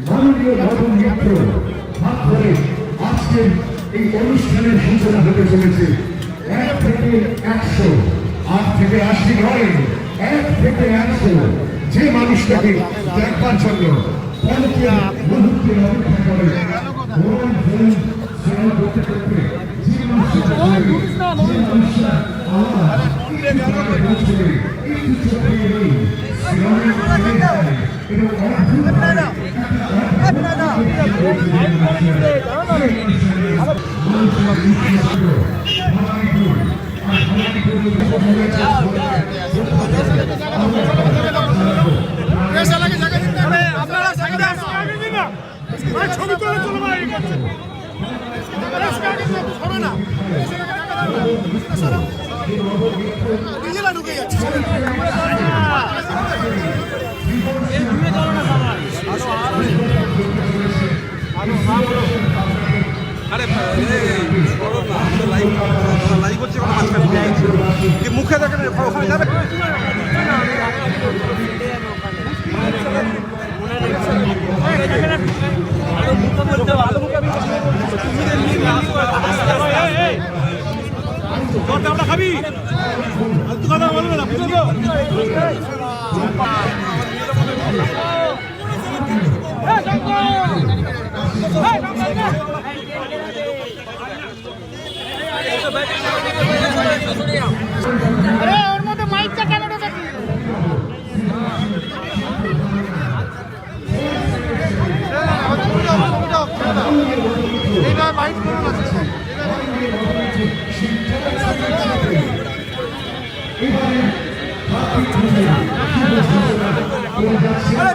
মাননীয় নবম মিত্র হাত ধরে আজকের এই অনুষ্ঠানের সূচনা হতে চলেছে। 1 থেকে 100, 8 থেকে 80 নয়, 1 থেকে 100 যে মানুষটাকে দেখবার জন্য মুহূর্তে অপেক্ষা করে ছবি তুলে চলো ভাই নিজেরা ঢুকে যাচ্ছে মুখে দেখেন ওখানে যাবে আমরা খাবি কথা বলবে না বুঝলো ওর মধ্যে মাইকটা কেন ঢোকাচ্ছি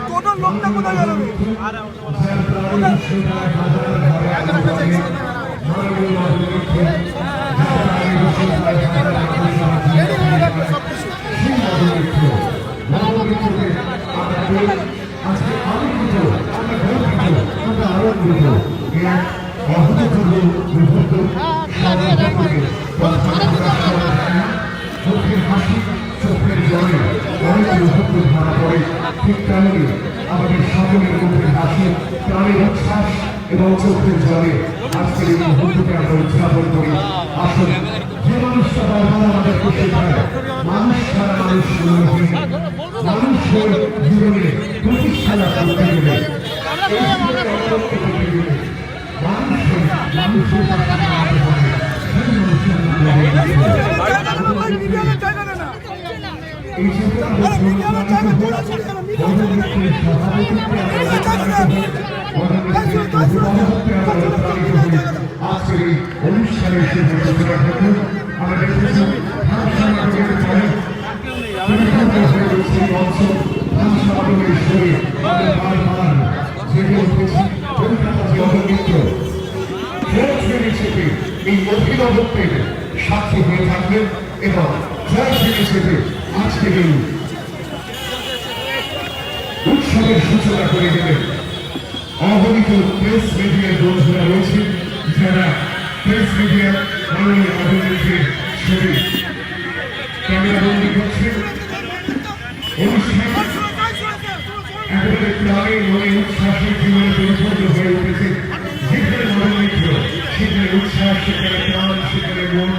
টোটাল লোকটা কোথায় গেল ঠিক তেমনি আমাদের সকলের মুখে হাসি, প্রাণের উচ্ছ্বাস এবং চোখের জলে আজকের এই মুহূর্তকে আমরা উদযাপন করি। আসলে যে মানুষটা বারবার আমাদেরকে শেখায় মানুষ ছাড়া মানুষ মূল্যহীন, মানুষের জীবনে প্রতিষ্ঠাতা করতে গেলে আজকের এই অনুষ্ঠানের আমাদের এই অভিনবত্বের সাক্ষী হয়ে থাকবেন এবং জয়শ্রী হিসেবে আজকের এই উৎসবের সূচনা করে দেবেন অগণিত প্রেস মিডিয়ার বন্ধুরা রয়েছে, যারা প্রেস মিডিয়ার মাননীয় অভিনেত্রীর ছবি ক্যামেরাবন্দি করছেন। অনুষ্ঠান একেবারে প্রাণে মনে উচ্ছ্বাসের জীবনে পরিপূর্ণ হয়ে উঠেছে। যেখানে মনোনীত সেখানে উচ্ছ্বাস, সেখানে প্রাণ, সেখানে মন,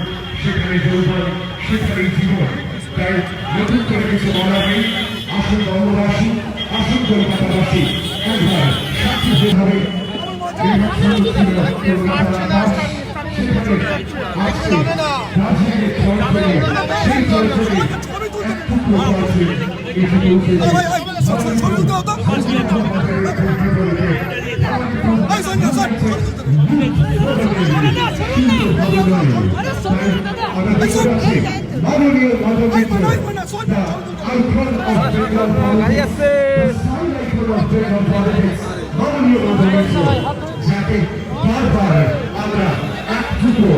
সেখানে যৌবন, সেখানে জীবন। তাই নতুন করে কিছু বলা নেই। আসুন বঙ্গবাসী, আসুন কলকাতাবাসী, একবার সাক্ষী যেভাবে মাননীয় যাকে বারবার আমরা এক টুকরো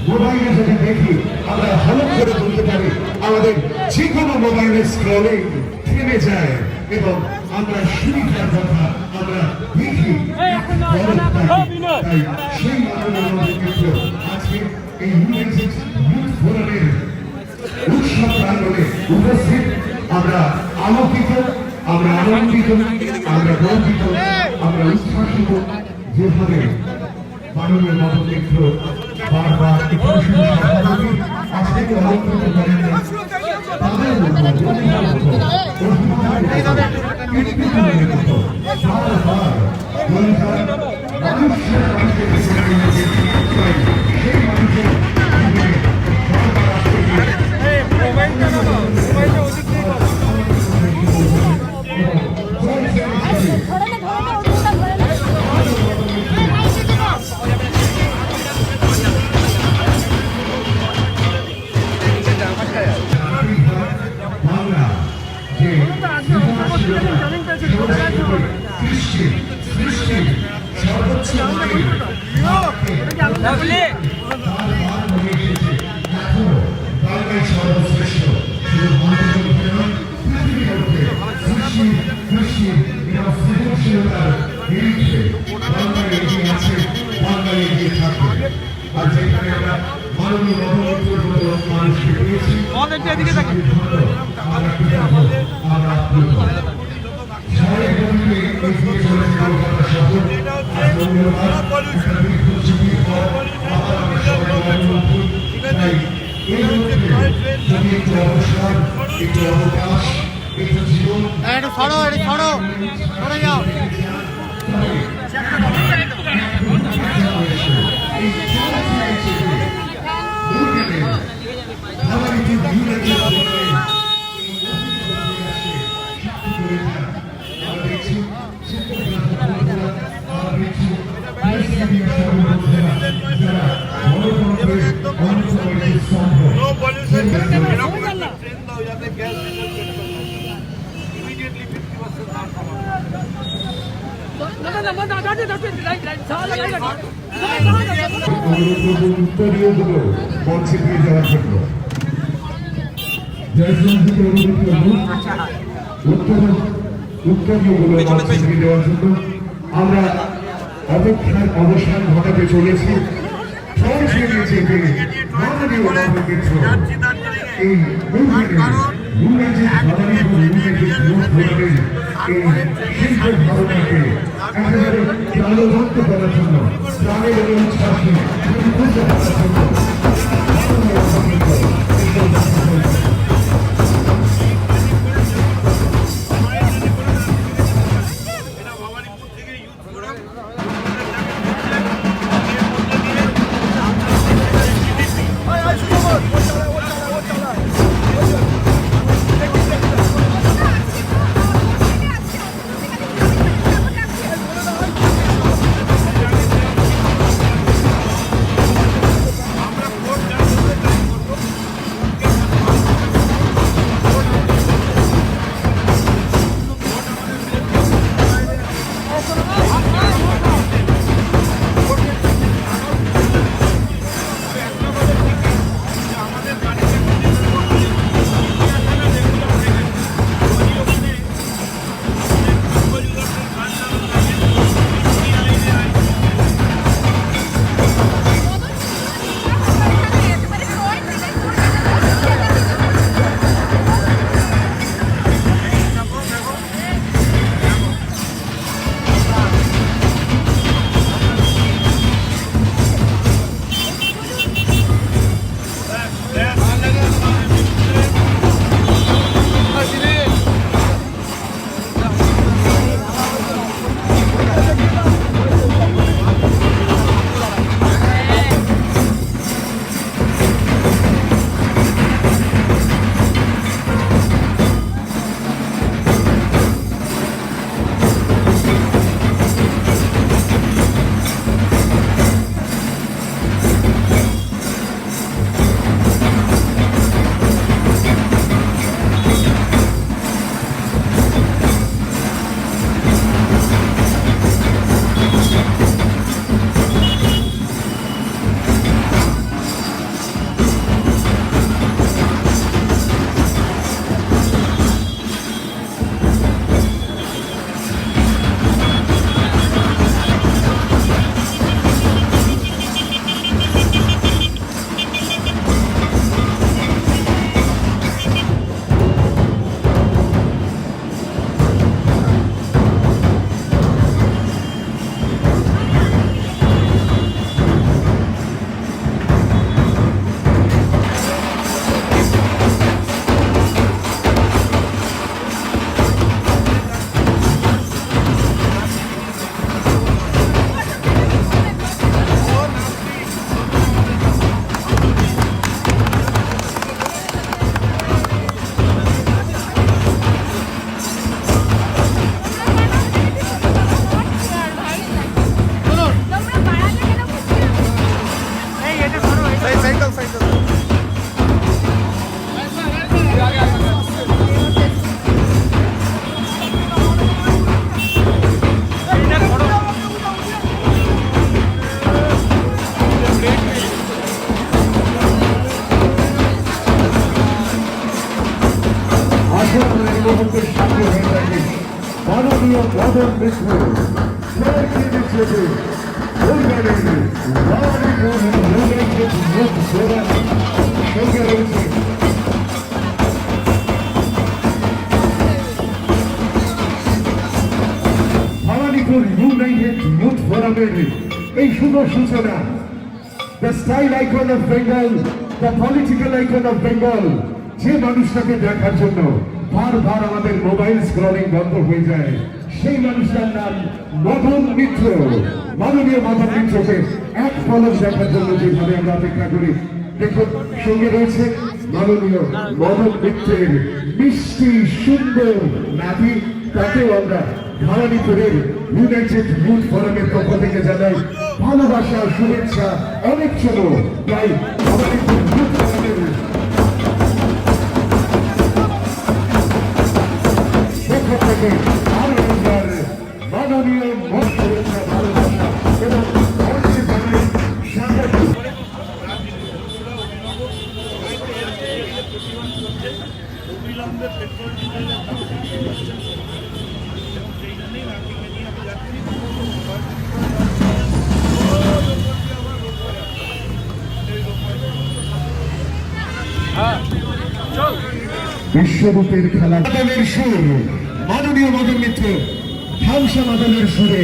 মোবাইলে যদি দেখি আমরা হলক করে বলতে পারি আমাদের যে কোনো মোবাইলের স্ক্রলিং থেমে যায় এবং আমরা সুবিধার কথা আমরা দেখি তাই সেই মাননীয় আজকে এই ইউনাইটেড ইউথ ফোরামের উৎসব প্রাঙ্গণে উপস্থিত আমরা আলোকিত আমরা আনন্দিত আমরা গর্বিত আমরা উচ্ছ্বাসিত যেভাবে মাননীয় মতমিত্র বারবার আজকে অলঙ্কৃত করেন আর যেখানে আমরা মাননীয় মতমিত্রের মতো মানুষকে পেয়েছি একটু অবকাশ একটু জীবন সরে যাও উত্তরীয়গুলো মঞ্চে দিয়ে যাওয়ার জন্য উত্তরীয়গুলো মঞ্চে দিয়ে দেওয়ার জন্য আমরা অপেক্ষার অবসান ঘটাতে চলেছি মাননীয় মতমিত্র এই শিল্পের ভাবনাকে একেবারে প্রাণবন্ত করার জন্য প্রাণের উচ্ছ্বাসে করার জন্য মদন মিত্র সরকি বিচ্ছেদে পরিবারের রানী মোহন ইউনাইটেড মুখ ফোরাম সঙ্গে রয়েছে ভবানীপুর ইউনাইটেড ইউথ ফোরামের এই শুভ সূচনা the style icon of Bengal, the political icon of Bengal, যে মানুষটাকে দেখার জন্য বারবার আমাদের মোবাইল স্ক্রলিং বন্ধ হয়ে যায়, সেই মানুষটার নাম মদন মিত্র। মাননীয় মদন মিত্রকে এক পলক দেখার জন্য যেভাবে আমরা অপেক্ষা করি, দেখুন সঙ্গে রয়েছে মাননীয় মদন মিত্রের মিষ্টি সুন্দর নাতি। তাকেও আমরা ভবানীপুরের ইউনাইটেড ইউথ ফোরামের পক্ষ থেকে জানাই ভালোবাসা, শুভেচ্ছা, অনেক ছিল। তাই ভবানীপুর ইউথ ফোরামের পক্ষ থেকে আরো একবার মাননীয় মত শুভেচ্ছা, ভালোবাসা এবং অনেক জানাই স্বাগত। অবিলম্বে পেট্রোল ডিজেলের দাম এবং সেই জন্যই রাজ্যকে নিয়ে আমি যাচ্ছি। বিশ্বরূপের খেলা মাদনের সুর, মাননীয় মদন মিত্র থামসা মাদনের সুরে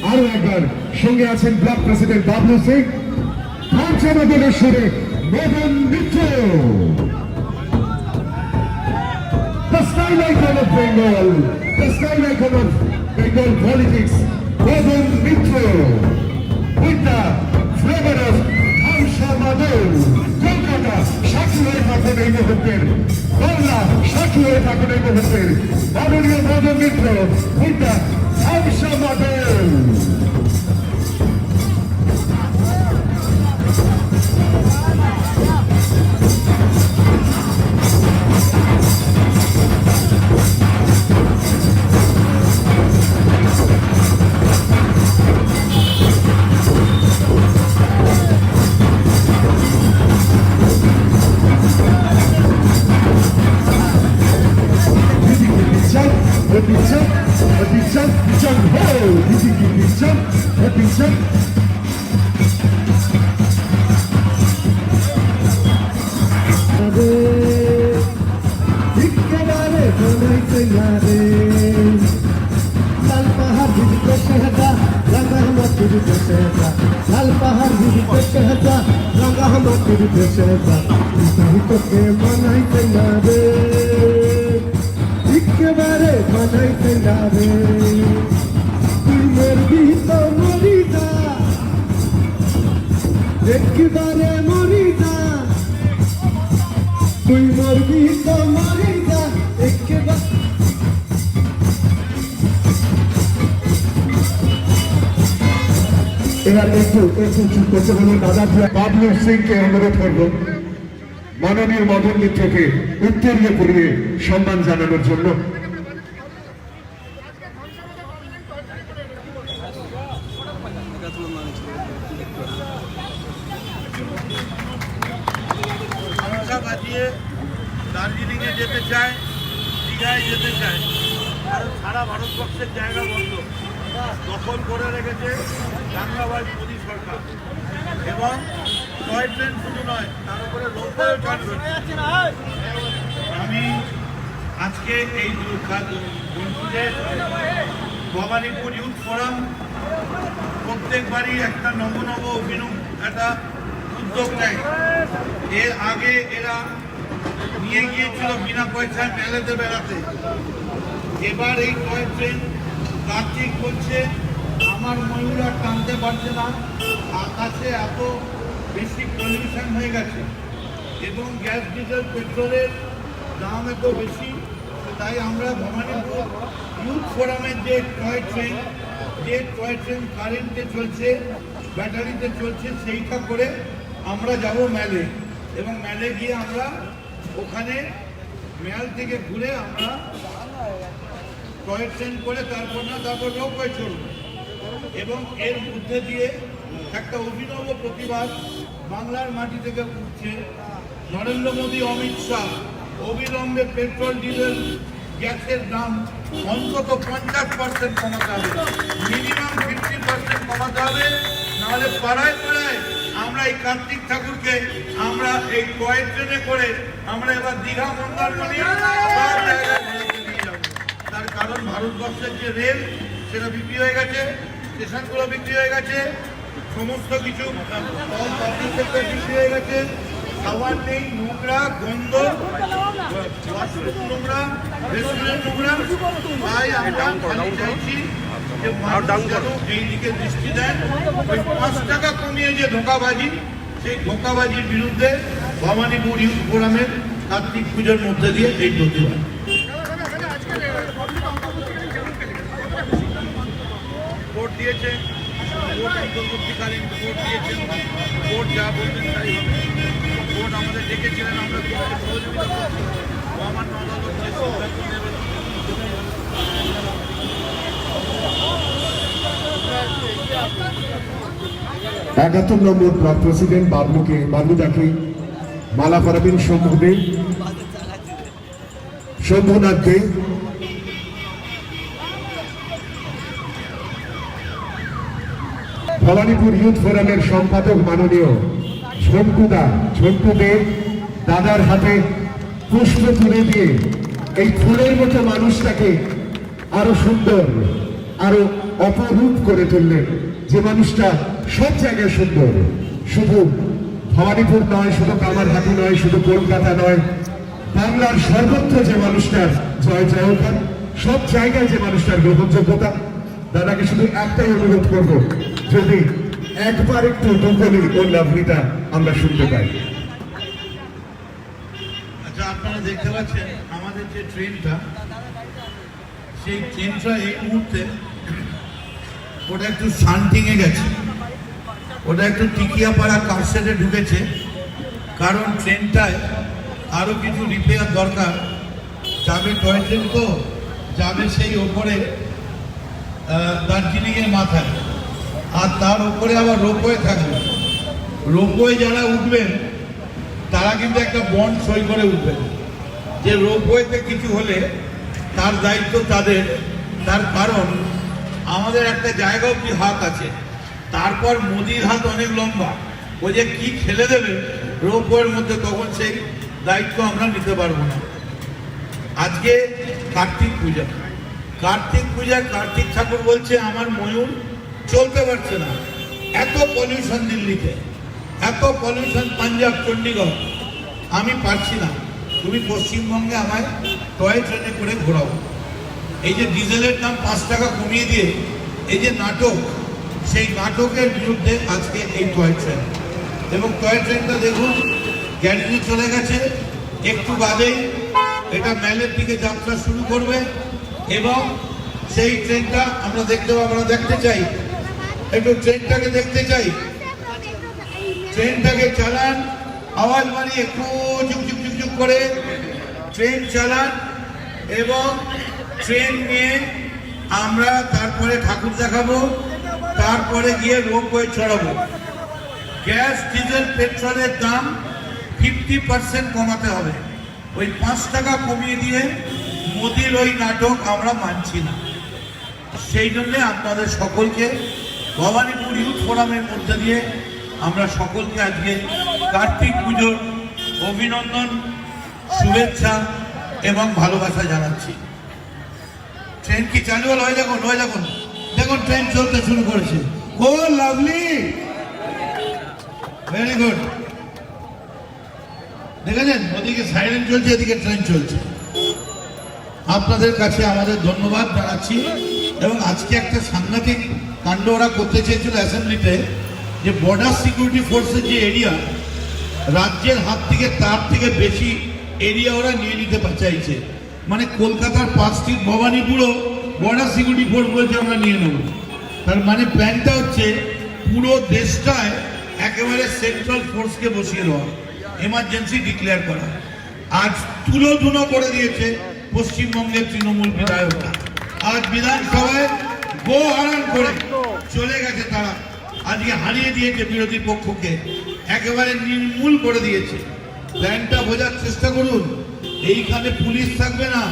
আরো একবার সঙ্গে আছেন ব্লক প্রেসিডেন্ট বাবলু সিং। থামসা মাদনের সুরে Madan Mitra, the style icon of Bengal, the style icon of Bengal politics, Mother Mitro, with the flavor of Hamsha Madon, Kolkata, সাক্ষী হয়ে থাকুন এই মুহূর্তের, বাংলা সাক্ষী হয়ে থাকুন এই মুহূর্তের, মাননীয় Madan Mitra with the Hamsha Madon. লাল পাহাড় ভিজিতে শেহদা রাঙ্গা মাটির দেশে যা, লাল পাহাড় ভিজিতে শেহদা রাঙ্গা মাটির দেশে যা, তোকে মানাইতে না রে, একেবারে মানাইতে না রে, তুই মরবি তো মরি যা, একেবারে মরি যা, তুই মরবি তো মরি যা, একেবারে। এবার একটু চুপ করতে বলে দাদা বাবলু সিংকে অনুরোধ করব মাননীয় মদন মিত্রকে উত্তরীয় করিয়ে সম্মান জানানোর জন্য। দার্জিলিংয়ে যেতে চায়, দীঘায় যেতে চায়, কারণ সারা ভারতবর্ষের জায়গা বন্ধ দখল করে রেখেছে বাংলাবাজ মোদী সরকার। এবং টয় ট্রেন শুধু নয়, তার উপরে লোকাল ট্রান্সপোর্ট। আমি আজকে এই ভবানীপুর ইউথ ফোরাম প্রত্যেকবারই একটা নব অভিনব একটা উদ্যোগ নেয়। এর আগে এরা নিয়ে গিয়েছিল বিনা পয়সায় মেলাতে বেড়াতে। এবার এই টয় ট্রেন কার্তিক বলছে আমার ময়ূরা টানতে পারছে না, আকাশে এত বেশি পলিউশন হয়ে গেছে এবং গ্যাস ডিজেল পেট্রোলের দাম এত বেশি, তাই আমরা ভবানীপুর ইউথ ফোরামের যে টয় ট্রেন কারেন্টে চলছে, ব্যাটারিতে চলছে, সেইটা করে আমরা যাব মেলে। এবং মেলে গিয়ে আমরা ওখানে মেল থেকে ঘুরে আমরা টয় ট্রেন করে তারপর নৌকায় চলব। এবং এর মধ্যে দিয়ে একটা অভিনব প্রতিবাদ বাংলার মাটি থেকে উঠছে। নরেন্দ্র মোদী, অমিত শাহ অবিলম্বে পেট্রোল ডিজেল গ্যাসের দাম অন্তত 50% কমাতে হবে, মিনিমাম 50% কমাতে হবে। নাহলে পাড়ায় পাড়ায় আমরা এই কার্তিক ঠাকুরকে আমরা এই টয় ট্রেনে করে আমরা এবার দীঘা মন্দারমণি সব জায়গায় ঘোরাতে নিয়ে যাবো। তার কারণ ভারতবর্ষের যে রেল সেটা বিক্রি হয়ে গেছে, স্টেশনগুলো বিক্রি হয়ে গেছে, সমস্ত কিছু বিক্রি হয়ে গেছে, খাবার নেই, নোংরা, গন্ধ, নোংরা, রেস্টুরেন্ট নোংরা। তাই আমরা খালি চাইছি যে মানুষ যেন এই দিকে দৃষ্টি দেন। ওই 5 টাকা কমিয়ে যে ধোঁকাবাজি, সেই ধোঁকাবাজির বিরুদ্ধে ভবানীপুর ইউথ ফোরামের কার্তিক পুজোর মধ্যে দিয়ে এই প্রতিবাদ। ভোট দিয়েছে, ভোট অন্তর্বর্তীকালীন ভোট দিয়েছেন, ভোট যা বলবেন তাই হবে। ভোট আমাদের ডেকেছিলেন, আমরা ভোটকে সহযোগিতা করছি। মহামান্য আদালত যে সিদ্ধান্ত নেবেন। 71 নম্বর ব্লক প্রেসিডেন্ট বাবলুদাকে মালা পরাবেন শম্ভুনাথ দে। ভবানীপুর ইউথ ফোরামের সম্পাদক মাননীয় ঝন্টু দে দাদার হাতে পুষ্প তুলে দিয়ে এই ফুলের মতো মানুষটাকে আরো সুন্দর, আরো অপরূপ করে তুললেন। যে মানুষটা সব জায়গায় সুন্দর, শুধু ভবানীপুর নয়, শুধু কামারহাটি নয়, শুধু কলকাতা নয়, বাংলার সর্বত্র যে মানুষটার জয় জয়কার, সব জায়গায় যে মানুষটার গ্রহণযোগ্যতা। দাদাকে শুধু একটাই অনুরোধ করব, যদি একবার একটু দুকলি ও লাভলিটা আমরা শুনতে পাই। আচ্ছা, আপনারা দেখতে পাচ্ছেন আমাদের যে ট্রেনটা, সেই ট্রেনটা এই মুহূর্তে ওটা একটু শান্তিংয়ে গেছে, ওটা একটু টিকিয়াপাড়া কারশেডে ঢুকেছে। কারণ ট্রেনটায় আরও কিছু রিপেয়ার দরকার। যাবে টয় ট্রেন, তো যাবে সেই ওপরে দার্জিলিংয়ের মাথায়, আর তার উপরে আবার রোপওয়ে থাকবে। রোপওয়ে যারা উঠবেন তারা কিন্তু একটা বন্ড সই করে উঠবেন যে রোপওয়েতে কিছু হলে তার দায়িত্ব তাদের। তার কারণ আমাদের একটা জায়গা অব্দি হাত আছে, তারপর মোদির হাত অনেক লম্বা, ও যে কি ফেলে দেবে রোপওয়ের মধ্যে, তখন সেই দায়িত্ব আমরা নিতে পারবো না। আজকে কার্তিক পূজা, কার্তিক ঠাকুর বলছে আমার ময়ূর চলতে পারছে না, এত পলিউশন দিল্লিতে, এত পলিউশন পাঞ্জাব, চণ্ডীগড়, আমি পারছি না, তুমি পশ্চিমবঙ্গে আমায় টয় ট্রেনে করে ঘোরাও। এই যে ডিজেলের দাম 5 টাকা কমিয়ে দিয়ে এই যে নাটক, সেই নাটকের বিরুদ্ধে আজকে এই টয় ট্রেন। এবং টয় ট্রেনটা দেখুন গ্যারেজে চলে গেছে, একটু বাদেই এটা ম্যালের দিকে যাত্রা শুরু করবে। এবং সেই ট্রেনটা আমরা দেখতে চাই, একটু ট্রেনটাকে দেখতে চাই। ট্রেনটাকে চালান, আওয়াজ বাড়িয়ে একটু ঝুকঝুক ঝুকঝুক করে ট্রেন চালান। এবং ট্রেন নিয়ে আমরা তারপরে ঠাকুর দেখাবো, তারপরে গিয়ে রোপওয়ে চড়াবো। গ্যাস, ডিজেল, পেট্রোলের দাম 50% কমাতে হবে। ওই 5 টাকা কমিয়ে দিয়ে মোদির ওই নাটক আমরা মানছি না। সেই জন্যে আপনাদের সকলকে ভবানীপুর ইউথ ফোরামের মধ্যে দিয়ে আমরা সকলকে আজকে কার্তিক পুজোর অভিনন্দন, শুভেচ্ছা এবং ভালোবাসা জানাচ্ছি। ট্রেন কি চালু হলো? দেখুন ট্রেন চলতে শুরু করেছে। ও লাভলি, ভেরি গুড। দেখেছেন ওদিকে সাইরেন চলছে, এদিকে ট্রেন চলছে। আপনাদের কাছে আমাদের ধন্যবাদ জানাচ্ছি। এবং আজকে একটা সাংঘাতিক কাণ্ড ওরা করতে চেয়েছিল অ্যাসেম্বলিতে, যে বর্ডার সিকিউরিটি ফোর্সের যে এরিয়া, রাজ্যের হাত থেকে তার থেকে বেশি এরিয়া ওরা নিয়ে নিতে চাইছে। মানে কলকাতার 5 স্ট্রিট ভবানীপুরও বর্ডার সিকিউরিটি ফোর্স বলছে আমরা নিয়ে নেব। তার মানে প্ল্যানটা হচ্ছে পুরো দেশটায় একেবারে সেন্ট্রাল ফোর্সকে বসিয়ে দেওয়া, এমার্জেন্সি ডিক্লেয়ার করা। আজ তুলোধুনো করে দিয়েছে পশ্চিমবঙ্গের তৃণমূল বিধায়করা। আজ বিধানসভায় গো হারান করে চলে গেছে তারা। আজকে হারিয়ে দিয়েছে বিরোধী পক্ষকে, একেবারে নির্মূল করে দিয়েছে। প্ল্যানটা বোঝার চেষ্টা করুন। এইখানে পুলিশ থাকবে না,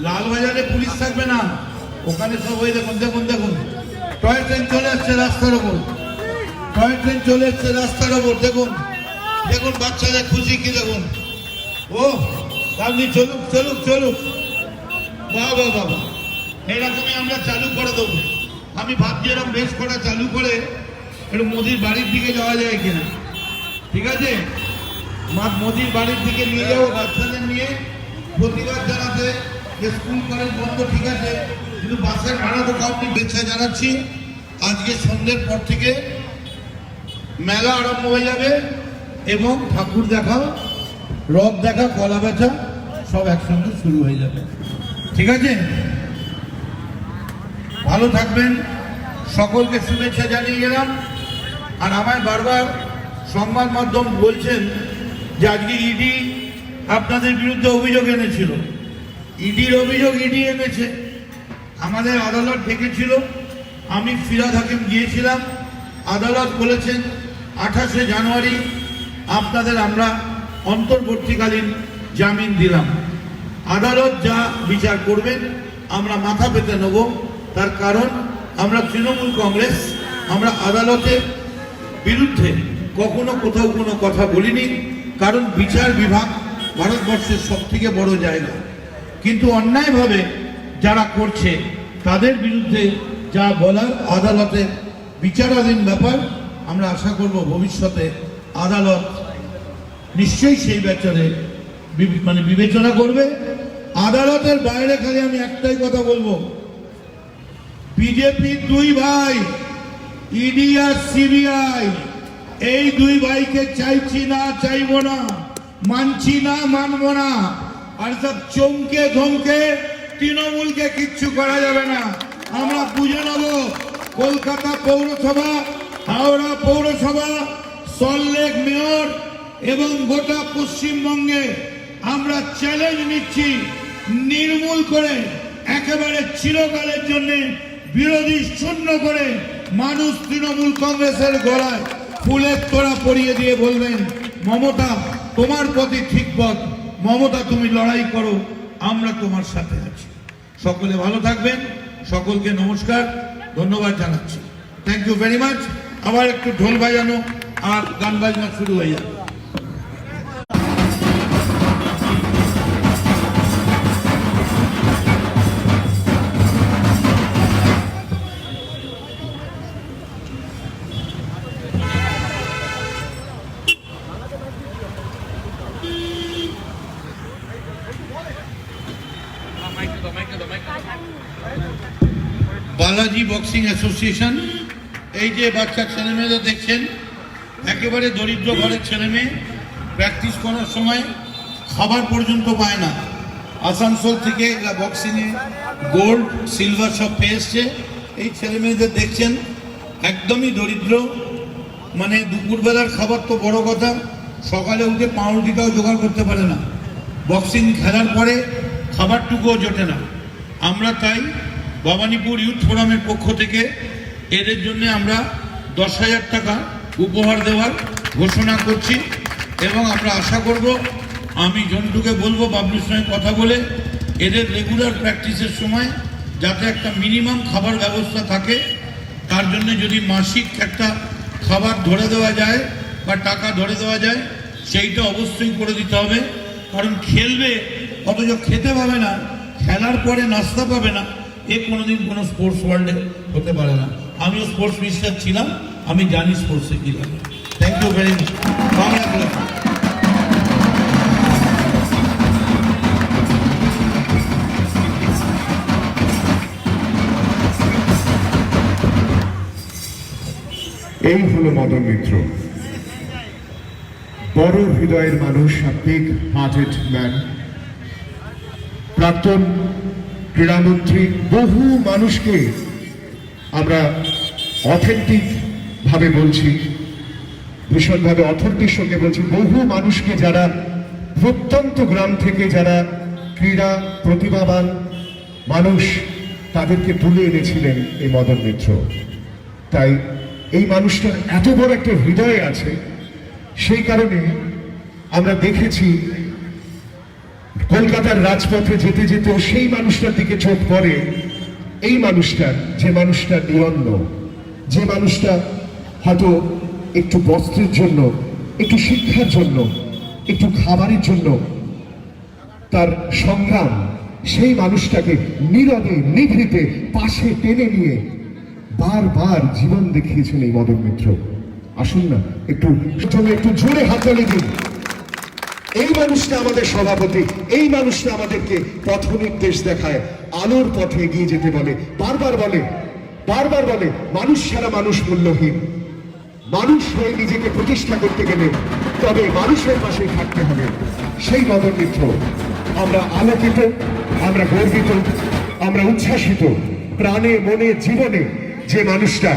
লালবাজারে পুলিশ থাকবে না, ওখানে সব ওই দেখুন দেখুন দেখুন টয় ট্রেন চলে আসছে রাস্তার ওপর, টয় ট্রেন চলে এসছে রাস্তার ওপর, দেখুন দেখুন বাচ্চাদের খুশি কি দেখুন। ও আপনি চলুক চলুক চলুক, বাবা বাবা এরকমই আমরা চালু করে দেবো। আমি ভাবছি এরকম বেশ করা চালু করে একটু মোদির বাড়ির দিকে যাওয়া যায় কিনা, ঠিক আছে? মোদির বাড়ির দিকে নিয়ে যাবো বাচ্চাদের নিয়ে, প্রতিবাদ জানাতে যে স্কুল কলেজ বন্ধ, ঠিক আছে, কিন্তু বাসের ভাড়া তো কাউকে বেছে জানাচ্ছি। আজকে সন্ধ্যের পর থেকে মেলা আরম্ভ হয়ে যাবে এবং ঠাকুর দেখা, রথ দেখা, কলা বেচা সব একসঙ্গে শুরু হয়ে যাবে, ঠিক আছে? ভালো থাকবেন, সকলকে শুভেচ্ছা জানিয়ে গেলাম। আর আমায় বারবার সংবাদ মাধ্যম বলছেন যে আজকে ইডি আপনাদের বিরুদ্ধে অভিযোগ এনেছিল। ইডির অভিযোগ ইডি এনেছে, আমাদের আদালত ডেকেছিল, আমি ফিরহাদ হাকিম গিয়েছিলাম, আদালত বলেছেন 28শে জানুয়ারি আপনাদের আমরা অন্তর্বর্তীকালীন জামিন দিলাম। আদালত যা বিচার করবেন আমরা মাথা পেতে নেব, তার কারণ আমরা তৃণমূল কংগ্রেস, আমরা আদালতের বিরুদ্ধে কখনো কোথাও কোনো কথা বলিনি, কারণ বিচার বিভাগ ভারতবর্ষের সব থেকে বড় জায়গা। কিন্তু অন্যায়ভাবে যারা করছে তাদের বিরুদ্ধে যা বলার আদালতের বিচারাধীন ব্যাপার, আমরা আশা করব ভবিষ্যতে আদালত নিশ্চয়ই সেই ব্যাপারে বিবেচনা করবে। আদালতের বাইরে খালি আমি একটাই কথা বলবো, বিজেপি দুই ভাই ইডি আর সিবিআই, এই দুই ভাইকে চাইছি না, চাইবো না, মানছি না, মানবো না। আর সব চমকে ধমকে তৃণমূলকে কিচ্ছু করা যাবে না। আমরা বুঝে নেব কলকাতা পৌরসভা, হাওড়া পৌরসভা, সল্টলেক মেয়র এবং গোটা পশ্চিমবঙ্গে আমরা চ্যালেঞ্জ নিচ্ছি, নির্মূল করে একেবারে চিরকালের জন্য বিরোধী শূন্য করে মানুষ তৃণমূল কংগ্রেসের গলায় ফুলের তোড়া পরিয়ে দিয়ে বলবেন, মমতা তোমার প্রতি ঠিক পথ, মমতা তুমি লড়াই করো, আমরা তোমার সাথে আছি। সকলে ভালো থাকবেন, সকলকে নমস্কার, ধন্যবাদ জানাচ্ছি। Thank you very much. আবার একটু ঢোল বাজানো আর গান বাজনা শুরু হয়ে যাবে। বালাজি বক্সিং অ্যাসোসিয়েশন, এই যে বাচ্চা ছেলে মেয়েদের দেখছেন, একেবারে দরিদ্র ঘরের ছেলে মেয়ে, প্র্যাকটিস করার সময় খাবার পর্যন্ত পায় না। আসানসোল থেকে এরা বক্সিংয়ে গোল্ড সিলভার সব পেয়ে এসছে। এই ছেলে মেয়েদের দেখছেন একদমই দরিদ্র, মানে দুপুরবেলার খাবার তো বড় কথা, সকালে উঠে পাউরুটিটাও জোগাড় করতে পারে না, বক্সিং খেলার পরে খাবারটুকুও জোটে না। আমরা তাই ভবানীপুর ইউথ ফোরামের পক্ষ থেকে এদের জন্য আমরা 10,000 টাকা উপহার দেওয়ার ঘোষণা করছি এবং আমরা আশা করব, আমি জন্টুকে বলবো বাবলুর সঙ্গে কথা বলে এদের রেগুলার প্র্যাকটিসের সময় যাতে একটা মিনিমাম খাবার ব্যবস্থা থাকে, তার জন্য যদি মাসিক একটা খাবার ধরে দেওয়া যায় বা টাকা ধরে দেওয়া যায়, সেইটা অবশ্যই করে দিতে হবে। কারণ খেলবে অথচ খেতে পাবে না, খেলার পরে নাস্তা পাবে না, এ কোনোদিন কোনো স্পোর্টস ওয়ার্ল্ডে হতে পারে না। আমিও স্পোর্টস মিনিস্টার ছিলাম, আমি জানি স্পোর্টসে কী লাগে। Thank you very much. এই হলো মদন মিত্র, বড় হৃদয়ের মানুষ, বিগ হার্টেড ম্যান, প্রাক্তন ক্রীড়ামন্ত্রী। বহু মানুষকে আমরা অথেন্টিক ভাবে বলছি, ভীষণভাবে অথেন্টিক সঙ্গে বলছি, বহু মানুষকে যারা প্রত্যন্ত গ্রাম থেকে যারা ক্রীড়া প্রতিভাবান মানুষ, তাদেরকে তুলে এনেছিলেন এই মদন মিত্র। তাই এই মানুষটার এত বড় একটা হৃদয় আছে, সেই কারণে আমরা দেখেছি কলকাতার রাজপথে যেতে যেতে সেই মানুষটার দিকে চোখ পড়ে, এই মানুষটা, যে মানুষটা নিরন্ন, যে মানুষটা হয়তো একটু বস্ত্রের জন্য, একটু শিক্ষার জন্য, একটু খাবারের জন্য তার সংগ্রাম, সেই মানুষটাকে নীরবে নিভৃতে পাশে টেনে নিয়ে বারবার জীবন দেখিয়েছেন এই মদন মিত্র। আসুন না একটু জোরে হাততালি দিন। এই মানুষটা আমাদের সভাপতি, এই মানুষটা আমাদেরকে পথ নির্দেশ দেখায়, আলোর পথে এগিয়ে যেতে বলে, বারবার বলে মানুষ ছাড়া মানুষ মূল্যহীন। মানুষ হয়ে নিজেকে প্রতিষ্ঠা করতে গেলে তবে মানুষের পাশে থাকতে হবে। সেই মদন মিত্র, আমরা আলোকিত, আমরা গর্বিত, আমরা উচ্ছ্বাসিত প্রাণে মনে জীবনে। যে মানুষটা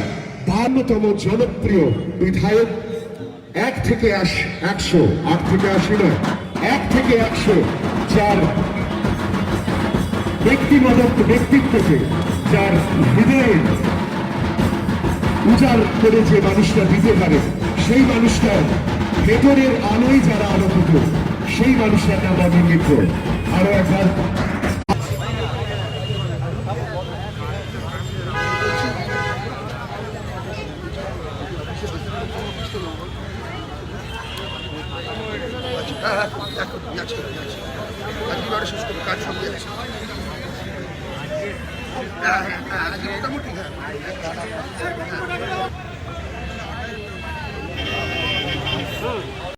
52তম জনপ্রিয় বিধায়ক, 1 থেকে 100, 8 থেকে 80 নয়, 1 থেকে 100, যার ব্যক্তিত্বকে, যার হৃদয়ে উজাড় করে যে মানুষটা দিতে পারে, সেই মানুষটার ভেতরের আলোয় যারা আলোকিত, সেই মানুষটার নাম মদন মিত্র। আরো একবার মোটামুটি